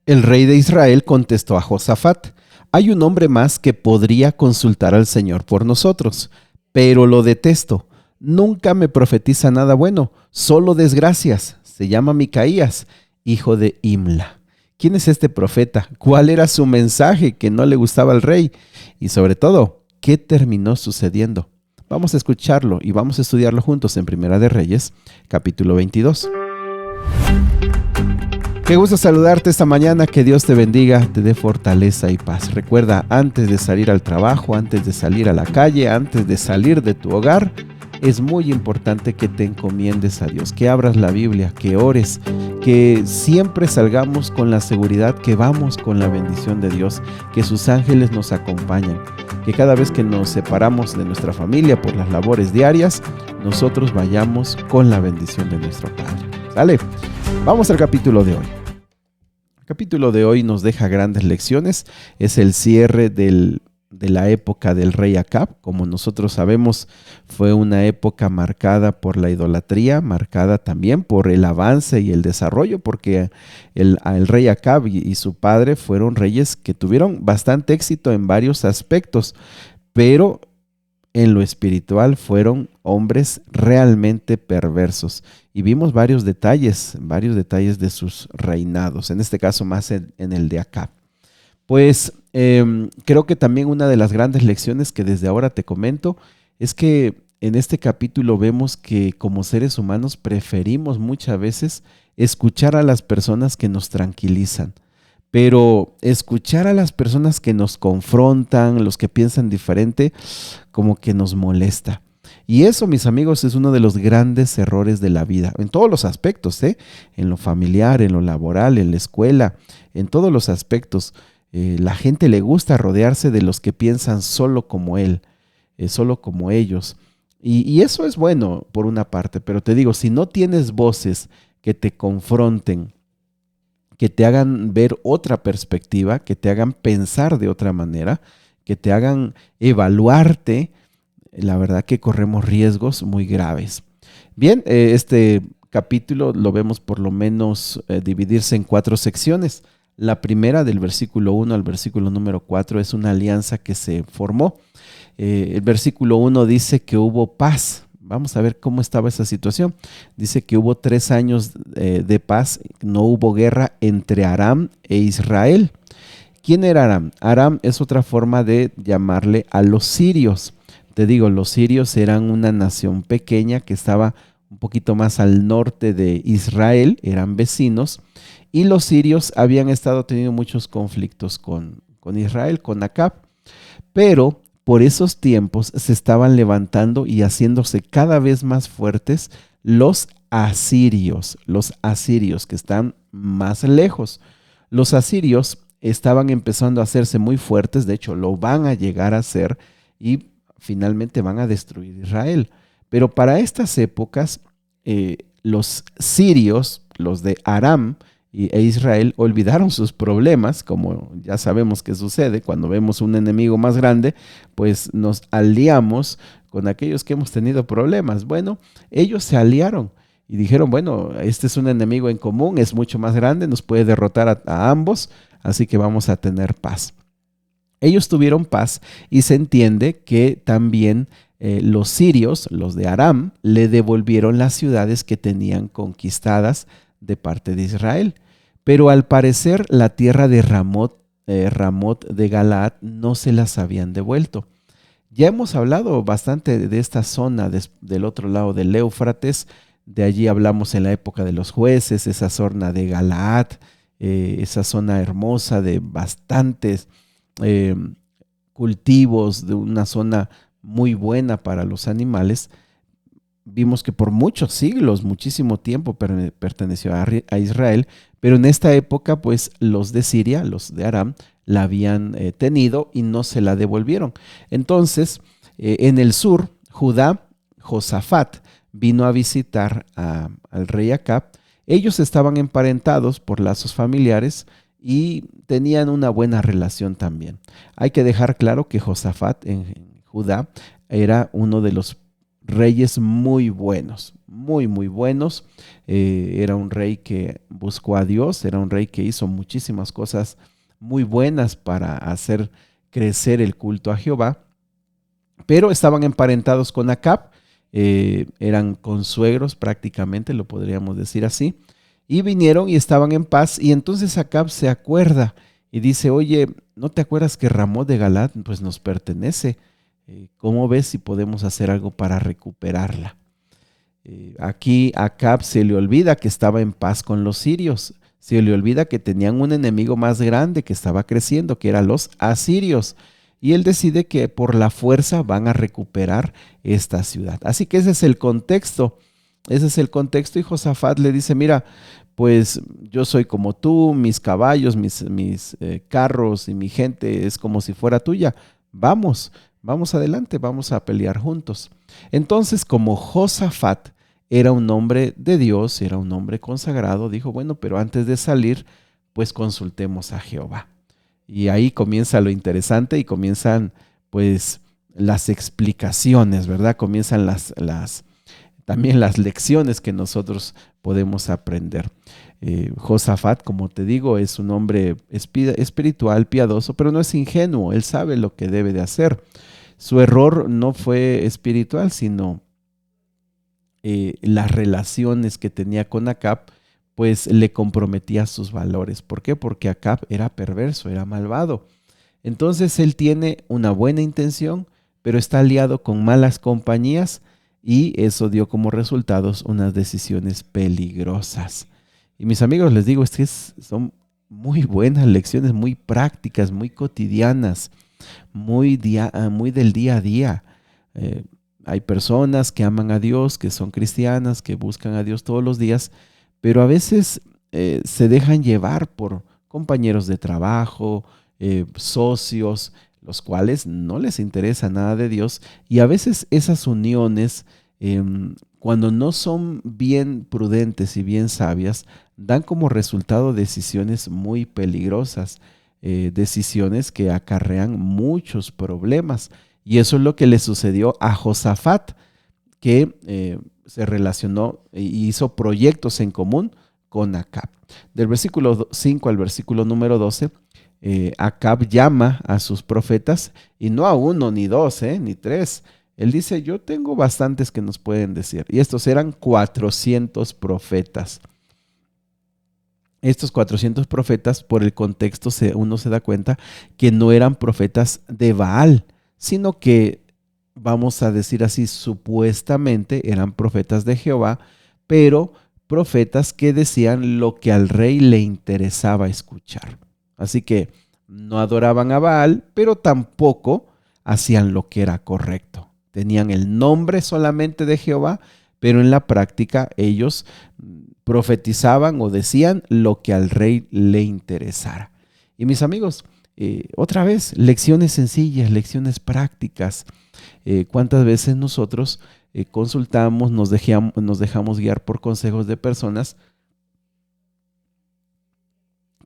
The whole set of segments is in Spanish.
El rey de Israel contestó a Josafat: hay un hombre más que podría consultar al Señor por nosotros, pero lo detesto. Nunca me profetiza nada bueno, solo desgracias. Se llama Micaías, hijo de Imla. ¿Quién es este profeta? ¿Cuál era su mensaje que no le gustaba al rey? Y sobre todo, ¿qué terminó sucediendo? Vamos a escucharlo y vamos a estudiarlo juntos en Primera de Reyes, capítulo 22. Qué gusto saludarte esta mañana, que Dios te bendiga, te dé fortaleza y paz. Recuerda, antes de salir al trabajo, antes de salir a la calle, antes de salir de tu hogar, es muy importante que te encomiendes a Dios, que abras la Biblia, que ores, que siempre salgamos con la seguridad que vamos con la bendición de Dios, que sus ángeles nos acompañan, que cada vez que nos separamos de nuestra familia por las labores diarias, nosotros vayamos con la bendición de nuestro Padre. ¿Sale? Vamos al capítulo de hoy. El capítulo de hoy nos deja grandes lecciones. Es el cierre de la época del rey Acab. Como nosotros sabemos, fue una época marcada por la idolatría, marcada también por el avance y el desarrollo, porque el rey Acab y su padre fueron reyes que tuvieron bastante éxito en varios aspectos, pero en lo espiritual fueron hombres realmente perversos. Y vimos varios detalles de sus reinados, en este caso más en el de Acab. Pues creo que también una de las grandes lecciones que desde ahora te comento es que en este capítulo vemos que como seres humanos preferimos muchas veces escuchar a las personas que nos tranquilizan, pero escuchar a las personas que nos confrontan, los que piensan diferente, como que nos molesta. Y eso, mis amigos, es uno de los grandes errores de la vida, en todos los aspectos, en lo familiar, en lo laboral, en la escuela, en todos los aspectos. La gente le gusta rodearse de los que piensan solo como él, solo como ellos. Y eso es bueno por una parte, pero te digo, si no tienes voces que te confronten, que te hagan ver otra perspectiva, que te hagan pensar de otra manera, que te hagan evaluarte, la verdad que corremos riesgos muy graves. Bien, este capítulo lo vemos por lo menos dividirse en 4 secciones. La primera, del versículo 1 al versículo número 4, es una alianza que se formó. El versículo 1 dice que hubo paz. Vamos a ver cómo estaba esa situación. Dice que hubo 3 años de paz, no hubo guerra entre Aram e Israel. ¿Quién era Aram? Aram es otra forma de llamarle a los sirios. Te digo, los sirios eran una nación pequeña que estaba un poquito más al norte de Israel, eran vecinos, y los sirios habían estado teniendo muchos conflictos con Israel, con Acab, pero por esos tiempos se estaban levantando y haciéndose cada vez más fuertes los asirios que están más lejos. Los asirios estaban empezando a hacerse muy fuertes, de hecho lo van a llegar a hacer y finalmente van a destruir Israel. Pero para estas épocas, los sirios, los de Aram e Israel, olvidaron sus problemas, como ya sabemos que sucede cuando vemos un enemigo más grande, pues nos aliamos con aquellos que hemos tenido problemas. Bueno, ellos se aliaron y dijeron, bueno, este es un enemigo en común, es mucho más grande, nos puede derrotar a ambos, así que vamos a tener paz. Ellos tuvieron paz y se entiende que también los sirios, los de Aram, le devolvieron las ciudades que tenían conquistadas de parte de Israel. Pero al parecer la tierra de Ramot de Galaad no se las habían devuelto. Ya hemos hablado bastante de esta zona del otro lado del Éufrates. De allí hablamos en la época de los jueces, esa zona de Galaad, esa zona hermosa de bastantes cultivos, de una zona muy buena para los animales. Vimos que por muchos siglos, muchísimo tiempo perteneció a Israel, pero en esta época pues los de Siria, los de Aram, la habían tenido y no se la devolvieron. Entonces, en el sur, Judá, Josafat, vino a visitar al rey Acab. Ellos estaban emparentados por lazos familiares y tenían una buena relación también. Hay que dejar claro que Josafat en Judá era uno de los reyes muy buenos, muy, muy buenos. Era un rey que buscó a Dios, era un rey que hizo muchísimas cosas muy buenas para hacer crecer el culto a Jehová, pero estaban emparentados con Acab, eran consuegros prácticamente, lo podríamos decir así, y vinieron y estaban en paz, y entonces Acab se acuerda y dice, oye, ¿no te acuerdas que Ramot de Galat pues nos pertenece? ¿Cómo ves si podemos hacer algo para recuperarla? Aquí Acab se le olvida que estaba en paz con los sirios, se le olvida que tenían un enemigo más grande que estaba creciendo, que eran los asirios, y él decide que por la fuerza van a recuperar esta ciudad. Así que ese es el contexto, y Josafat le dice, mira, pues yo soy como tú, mis caballos, mis carros y mi gente es como si fuera tuya, vamos adelante, vamos a pelear juntos. Entonces, como Josafat era un hombre de Dios, era un hombre consagrado, dijo, bueno, pero antes de salir, pues consultemos a Jehová. Y ahí comienza lo interesante y comienzan pues las explicaciones, ¿verdad? Comienzan también las lecciones que nosotros podemos aprender. Josafat, como te digo, es un hombre espiritual, piadoso, pero no es ingenuo, él sabe lo que debe de hacer. Su error no fue espiritual, sino las relaciones que tenía con Acab, pues le comprometía sus valores. ¿Por qué? Porque Acab era perverso, era malvado. Entonces él tiene una buena intención, pero está aliado con malas compañías y eso dio como resultados unas decisiones peligrosas. Y mis amigos, les digo, son muy buenas lecciones, muy prácticas, muy cotidianas, muy del día a día. Hay personas que aman a Dios, que son cristianas, que buscan a Dios todos los días, pero a veces se dejan llevar por compañeros de trabajo, socios, los cuales no les interesa nada de Dios, y a veces esas uniones, cuando no son bien prudentes y bien sabias, dan como resultado decisiones muy peligrosas, decisiones que acarrean muchos problemas. Y eso es lo que le sucedió a Josafat, que se relacionó e hizo proyectos en común con Acab. Del versículo 5 al versículo número 12, Acab llama a sus profetas, y no a uno, ni dos, ni tres. Él dice, yo tengo bastantes que nos pueden decir. Y estos eran 400 profetas. Estos 400 profetas, por el contexto, uno se da cuenta que no eran profetas de Baal, sino que, vamos a decir así, supuestamente eran profetas de Jehová, pero profetas que decían lo que al rey le interesaba escuchar. Así que no adoraban a Baal, pero tampoco hacían lo que era correcto. Tenían el nombre solamente de Jehová, pero en la práctica ellos profetizaban o decían lo que al rey le interesara. Y mis amigos, otra vez, lecciones sencillas, lecciones prácticas. ¿Cuántas veces nosotros consultamos, nos dejamos guiar por consejos de personas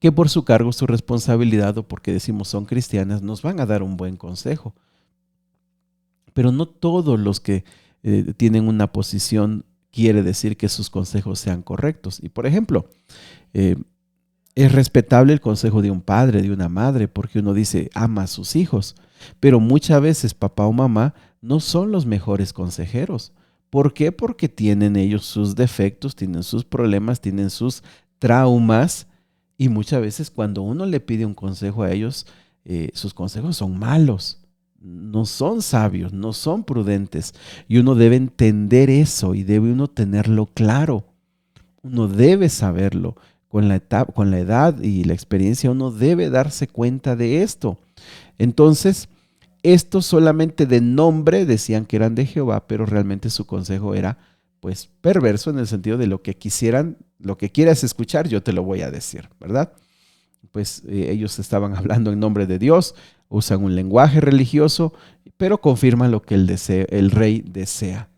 que por su cargo, su responsabilidad o porque decimos son cristianas, nos van a dar un buen consejo? Pero no todos los que tienen una posición quiere decir que sus consejos sean correctos. Y por ejemplo, es respetable el consejo de un padre, de una madre, porque uno dice ama a sus hijos, pero muchas veces papá o mamá no son los mejores consejeros. ¿Por qué? Porque tienen ellos sus defectos, tienen sus problemas, tienen sus traumas, y muchas veces cuando uno le pide un consejo a ellos, sus consejos son malos. No son sabios, no son prudentes, y uno debe entender eso y debe uno tenerlo claro. Uno debe saberlo. Con la edad y la experiencia uno debe darse cuenta de esto. Entonces, estos solamente de nombre decían que eran de Jehová, pero realmente su consejo era pues perverso, en el sentido de lo que quisieran, lo que quieras escuchar, yo te lo voy a decir, ¿verdad? Pues ellos estaban hablando en nombre de Dios, usan un lenguaje religioso, pero confirman lo que el rey desea.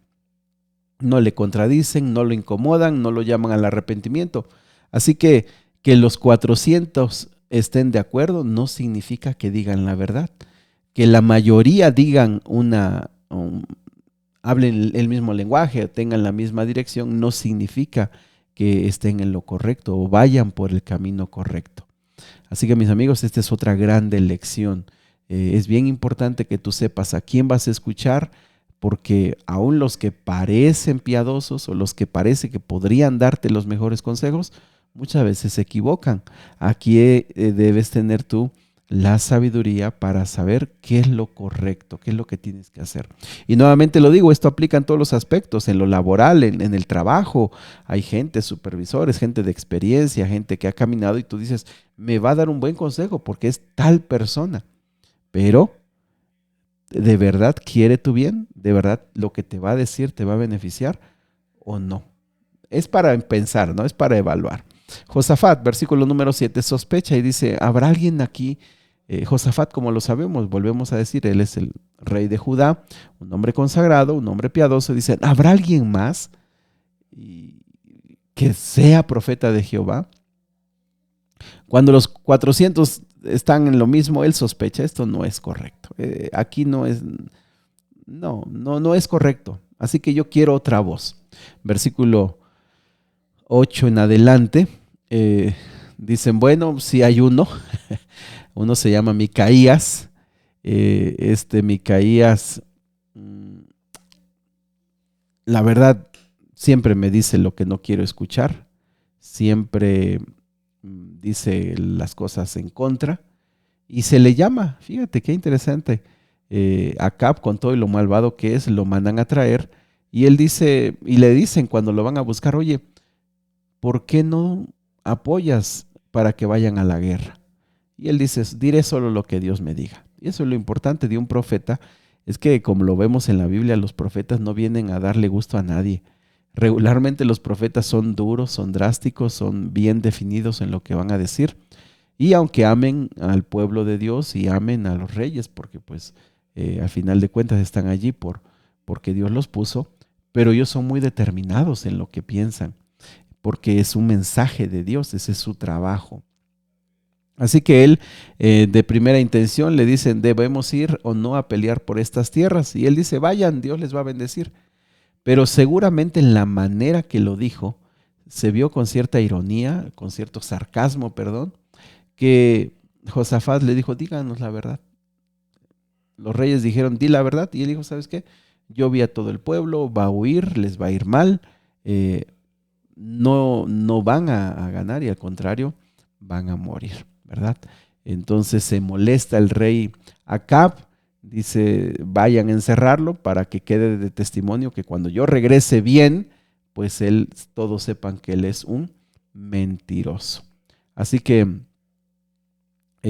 No le contradicen, no lo incomodan, no lo llaman al arrepentimiento. Así que los 400 estén de acuerdo no significa que digan la verdad. Que la mayoría digan hablen el mismo lenguaje, tengan la misma dirección, no significa que estén en lo correcto o vayan por el camino correcto. Así que mis amigos, esta es otra grande lección. Es bien importante que tú sepas a quién vas a escuchar, porque aún los que parecen piadosos o los que parece que podrían darte los mejores consejos, muchas veces se equivocan. Aquí debes tener tú la sabiduría para saber qué es lo correcto, qué es lo que tienes que hacer. Y nuevamente lo digo, esto aplica en todos los aspectos, en lo laboral, en el trabajo. Hay gente, supervisores, gente de experiencia, gente que ha caminado y tú dices, me va a dar un buen consejo porque es tal persona. Pero, ¿de verdad quiere tu bien? ¿De verdad lo que te va a decir te va a beneficiar o no? Es para pensar, ¿no? Es para evaluar. Josafat, versículo número 7, sospecha y dice, ¿habrá alguien aquí? Josafat, como lo sabemos, volvemos a decir, él es el rey de Judá, un hombre consagrado, un hombre piadoso. Dice, ¿habrá alguien más que sea profeta de Jehová? Cuando los 400 están en lo mismo, él sospecha, esto no es correcto. Aquí no es, no es correcto. Así que yo quiero otra voz. Versículo 8 en adelante, dicen, bueno, si hay uno, uno se llama Micaías, Micaías, la verdad, siempre me dice lo que no quiero escuchar, siempre dice las cosas en contra, y se le llama, fíjate qué interesante, Acab, con todo y lo malvado que es, lo mandan a traer, y él dice, y le dicen cuando lo van a buscar, oye, ¿por qué no apoyas para que vayan a la guerra? Y él dice, diré solo lo que Dios me diga. Y eso es lo importante de un profeta, es que como lo vemos en la Biblia, los profetas no vienen a darle gusto a nadie. Regularmente los profetas son duros, son drásticos, son bien definidos en lo que van a decir. Y aunque amen al pueblo de Dios y amen a los reyes, porque pues al final de cuentas están allí porque Dios los puso, pero ellos son muy determinados en lo que piensan, porque es un mensaje de Dios, ese es su trabajo. Así que él, de primera intención, le dicen, debemos ir o no a pelear por estas tierras. Y él dice, vayan, Dios les va a bendecir. Pero seguramente en la manera que lo dijo, se vio con cierta ironía, con cierto sarcasmo, perdón, que Josafat le dijo, díganos la verdad. Los reyes dijeron, di la verdad. Y él dijo, ¿sabes qué? Yo vi a todo el pueblo, va a huir, les va a ir mal, no van a ganar y al contrario, van a morir, ¿verdad? Entonces se molesta el rey Acab, dice, vayan a encerrarlo para que quede de testimonio que cuando yo regrese bien, pues todos sepan que él es un mentiroso. Así que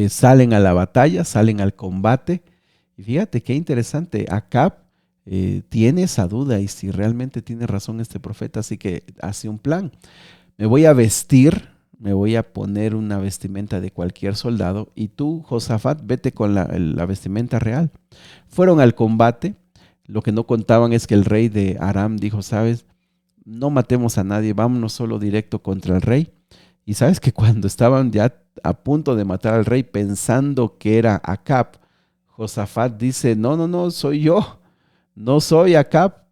salen a la batalla, salen al combate, y fíjate qué interesante, Acab tiene esa duda y si realmente tiene razón este profeta, así que hace un plan. Me voy a vestir, me voy a poner una vestimenta de cualquier soldado y tú, Josafat, vete con la vestimenta real. Fueron al combate, lo que no contaban es que el rey de Aram dijo, sabes, no matemos a nadie, vámonos solo directo contra el rey. Y sabes que cuando estaban ya a punto de matar al rey pensando que era Acab, Josafat dice, no, soy yo, no soy Acab.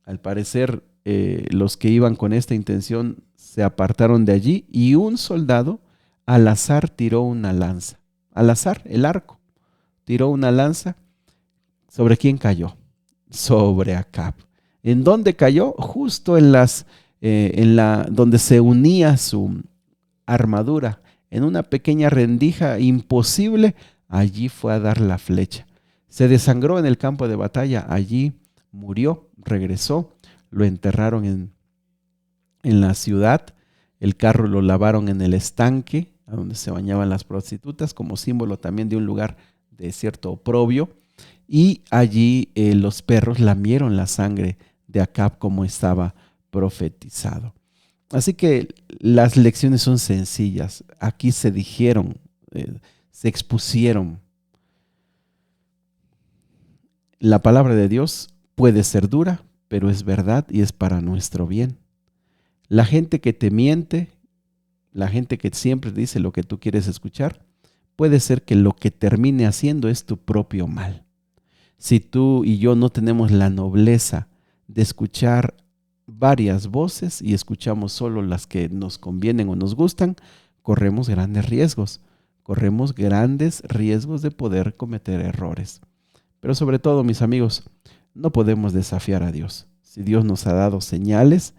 Al parecer, los que iban con esta intención se apartaron de allí y un soldado al azar tiró una lanza. Al azar, el arco. Tiró una lanza. ¿Sobre quién cayó? Sobre Acab. ¿En dónde cayó? Justo donde se unía su armadura. En una pequeña rendija imposible, allí fue a dar la flecha. Se desangró en el campo de batalla, allí murió, regresó, lo enterraron en la ciudad, el carro lo lavaron en el estanque, a donde se bañaban las prostitutas, como símbolo también de un lugar de cierto oprobio, y allí los perros lamieron la sangre de Acab como estaba profetizado. Así que las lecciones son sencillas. Aquí se dijeron, se expusieron. La palabra de Dios puede ser dura, pero es verdad y es para nuestro bien. La gente que te miente, la gente que siempre dice lo que tú quieres escuchar, puede ser que lo que termine haciendo es tu propio mal. Si tú y yo no tenemos la nobleza de escuchar varias voces y escuchamos solo las que nos convienen o nos gustan, corremos grandes riesgos. Corremos grandes riesgos de poder cometer errores. Pero sobre todo, mis amigos, no podemos desafiar a Dios. Si Dios nos ha dado señales,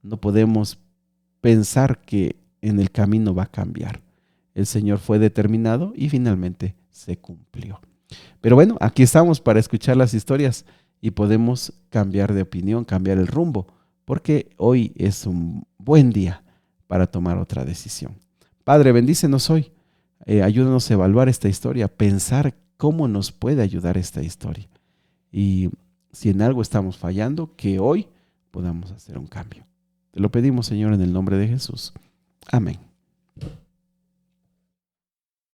no podemos pensar que en el camino va a cambiar. El Señor fue determinado y finalmente se cumplió. Pero bueno, aquí estamos para escuchar las historias y podemos cambiar de opinión, cambiar el rumbo, porque hoy es un buen día para tomar otra decisión. Padre, bendícenos hoy. Ayúdanos a evaluar esta historia, pensar cómo nos puede ayudar esta historia. Y si en algo estamos fallando, que hoy podamos hacer un cambio. Te lo pedimos, Señor, en el nombre de Jesús. Amén.